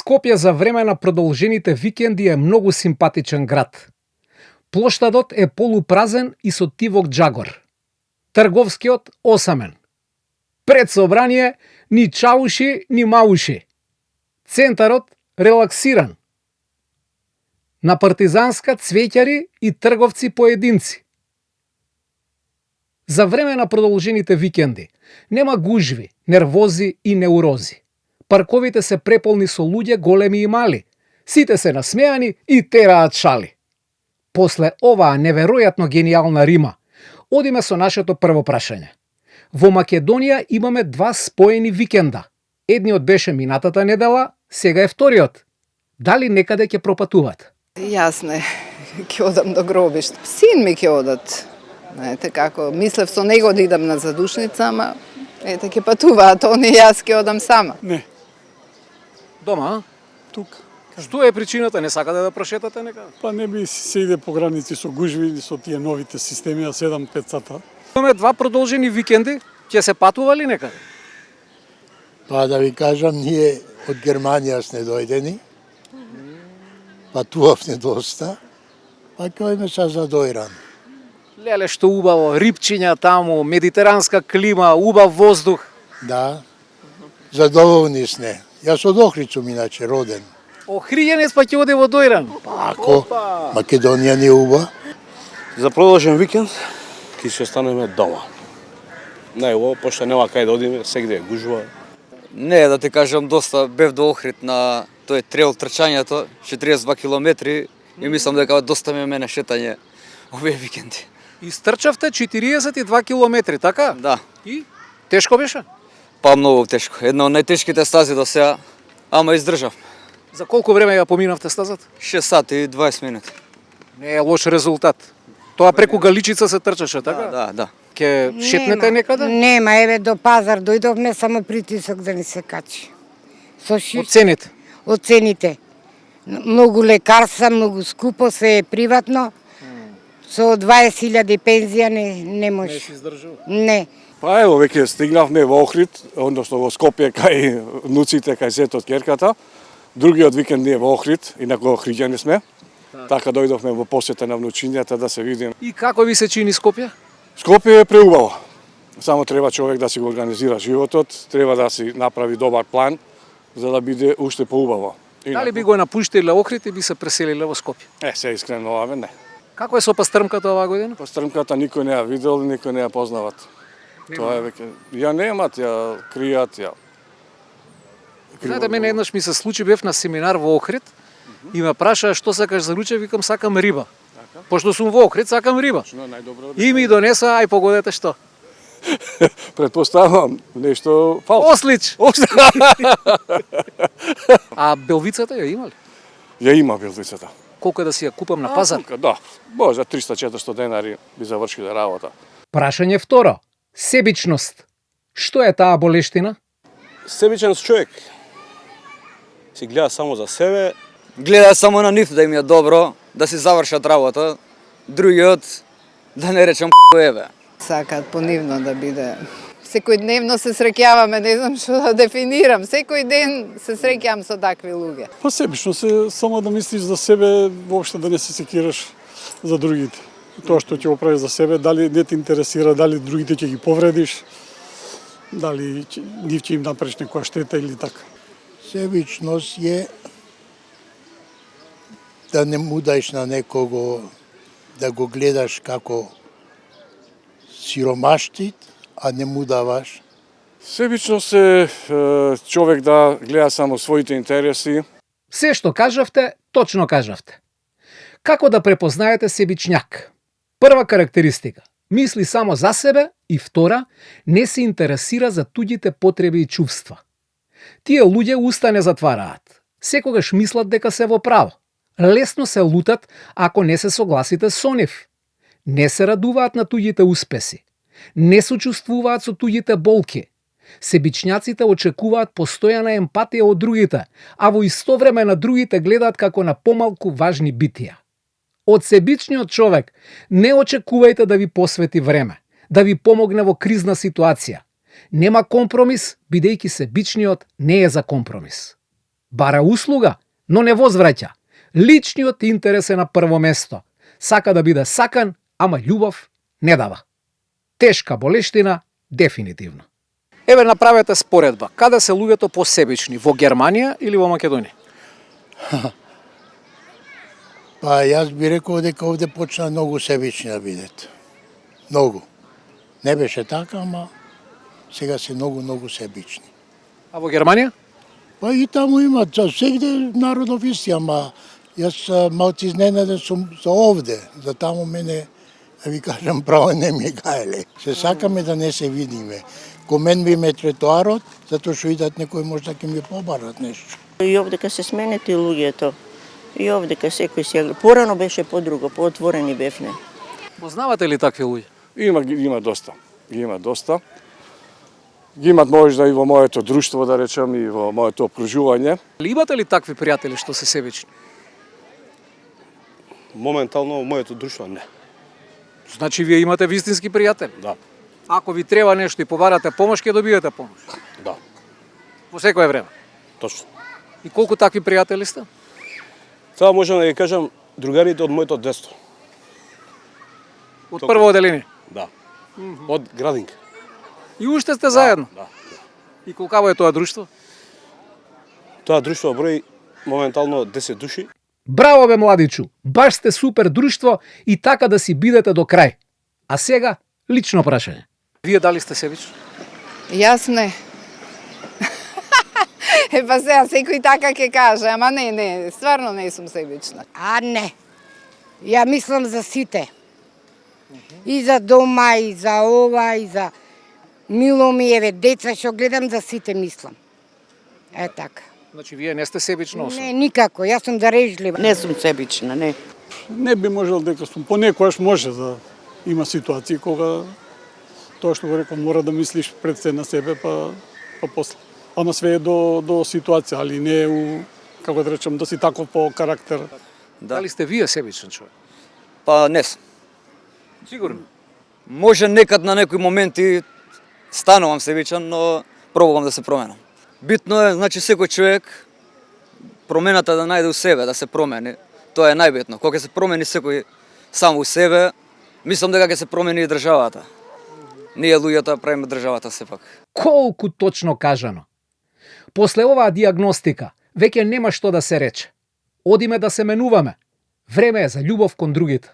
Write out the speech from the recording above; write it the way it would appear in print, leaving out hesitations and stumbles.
Скопје за време на продолжените викенди е многу симпатичен град. Плоштадот е полупразен и со тивок джагор. Трговскиот осамен. Пред собрание ни чауши, ни мауши. Центарот релаксиран. На Партизанска цвеќари и трговци поединци. За време на продолжените викенди нема гужви, нервози и неурози. Парковите се преполни со луѓе големи и мали. Сите се насмеани и тераат шали. После оваа неверојатно гениална рима, одиме со нашето прво прашање. Во Македонија имаме два споени викенда. Едниот беше минатата недела, сега е вториот. Дали некаде ќе пропатуват? Јас не, ќе одам до гробиште. Син ми ќе одат. Знаете како, мислев со него да идам на задушница, ама ете ќе патуваат они, јас ќе одам сама. Не. Дома, Тук. што е причината? Не сакате да прошетате некаде? Па не би се иде по граници со гужви, со тие новите системи, а 7-5 сата. Имаме два продолжени викенди, ќе се патували некаде? Па да ви кажам, ние од Германија сме дојдени, патувавме доста, па кајме са за Дојран. Леле, што убаво, рипчиња таму, медитеранска клима, убав воздух. Да, задоволни сме. Јас од Охрид сум иначе роден. Охријенец па ќе оде во Дојран. Ако Македонија не е уба, За продолжен викенд ќе се останеме дома. Најубаво, пошто нема кај да одиме, сегде е гужва. Не, да ти кажам, доста бев до Охрид на тој трейл трчањето, 42 километри и мислам дека доста ми е мене шетање овие викенди. Истрчавте 42 километри, така? Да, И? Тешко беше? па многу тешко. Една од најтешките стази до сега, ама издржав. За колку време ја поминавте стазата? 6 сати и 20 минути. Не е лош резултат. Тоа преку Галичица се трчаше, така? Да. Ке шетнете некаде? Нема, еве до пазар дојдовме, само притисок да ни се качи. Со Од цените. од цените. Многу лекарства, многу скупо, се е приватно. Со 20.000 пензија не може. се издржува. Не. Па ево, веќе стигнавме во Охрид, односно во Скопје, кај внуците, кај сетот керката. Другиот викенд ние во Охрид, инаку охриѓани сме. Така дојдовме во посета на внучињата да се видим. И како ви се чини Скопје? Скопје е преубаво. Само треба човек да си го организира животот, треба да си направи добар план за да биде уште поубаво. Дали би го напуштиле Охрид и би се преселиле во Скопје? Се искрено оваме не. Како е со пастрмката оваа година? Пострмката никој не ја видел, никој не ја познават. Тоа е веќе ја немат, ја кријат, ја. Знаете, мене еднаш ми се случи, бев на семинар во Охрид и ме прашаа што сакаш за руче, викам сакам риба. Пошто сум во Охрид, сакам риба. И ми донеса, ај погодете што. Предпоставам нешто фалш. Ослич! А белвицата ја има ли? Ја има белвицата. Колку е да си ја купам на пазар? Да, може 300-400 денари би завршиле работа. Прашање второ. Себичност. Што е таа болештина? Себичен човек си гледа само за себе. Гледа само на нив да им е добро, да си завршат работа, другиот да не речам еве. Сакаат понивно да биде. Секој дневно се среќаваме, не знам што да дефинирам. Секој ден се среќавам со такви луѓе. Па себично се, само да мислиш за себе, воопшто да не се секираш за другите. Тоа што ќе го правиш за себе, дали не те интересира, дали другите ќе ги повредиш, дали нив ќе им направиш некоја штета или така. себичност е да не му даеш на некого, да го гледаш како сиромаштит, а не му даваш. Себичност е човек да гледа само своите интереси. Се што кажавте, точно кажавте. Како да препознаете себичњак? Прва карактеристика. Мисли само за себе и втора, не се интересира за туѓите потреби и чувства. Тие луѓе уста не затвараат. Секогаш мислат дека се во право. Лесно се лутат ако не се согласите со нив. Не се радуваат на туѓите успеси. Не сочувствуваат со туѓите болки. Себичњаците очекуваат постојана емпатија од другите, а во исто време на другите гледаат како на помалку важни битија. Од себичниот човек не очекувајте да ви посвети време, да ви помогне во кризна ситуација. Нема компромис, бидејќи себичниот не е за компромис. Бара услуга, но не возвраќа. Личниот интерес е на прво место. Сака да биде сакан, ама љубов не дава. Тешка болештина, дефинитивно. Еве направете споредба. Каде се луѓето посебични? Во Германија или во Македонија? Па јас би рекол дека овде почна многу себични да бидат. Многу. Не беше така, ама сега се многу себични. А во Германија? Па и таму има, сегде народов исти, ама јас малку изненаден сум за овде, за таму мене, да ви кажам право, не ми гаеле. Се сакаме да не се видиме. Ко мен би ме тротоарот, затоа што идат некој можда ќе ми побарат нешто. И овдека се сменети луѓето. И овдека секој се... Порано беше подруго, поотворени бевне. Познавате ли такви луѓе? Има доста. Има доста. Ги имат можда и во моето друштво, да речем, и во моето окружување. Имате ли такви пријатели што се себични? Моментално моето друштво не. Значи вие имате вистински пријатели? Да. Ако ви треба нешто и побарате помош, ќе добиете помош? Да. По секое време? Точно. И колку такви пријатели сте? Тоа можам да ги кажам другарите од моето детство. Од прво оделение? Да. Од градинка. И уште сте заедно? Да. И колкаво е тоа друштво? Тоа друштво брои моментално 10 души. Браво бе младичу, баш сте супер друштво и така да си бидете до крај. А сега, лично прашање. Вие дали сте себични? Јас не. Па сега секој така ќе каже, ама не, стварно не сум себична. А не. Ја мислам за сите. И за дома, и за ова, и за мило ми, еве, деца што гледам, за сите мислам. Е така. Значи вие не сте себична особа? Не, никако, јас сум дарежлива. Не сум себична, не. Не би можел дека сум, понекогаш може да има ситуации кога тоа што го рекол мора да мислиш пред се на себе па после. Ама све е до ситуација, али не е у, како да речем, да си таков по карактер. Дали сте вие себичен човек? Па не сум. Сигурно. Може некад на некои моменти станувам себичен, но пробувам да се променам. Битно е, значи, секој човек промената да најде у себе, да се промени. Тоа е најбитно. Кога се промени секој само у себе, мислам дека ќе се промени и државата. Ние луѓето правиме државата сепак. Колку точно кажано. После оваа диагностика, веќе нема што да се рече. Одиме да се менуваме. Време е за љубов кон другите.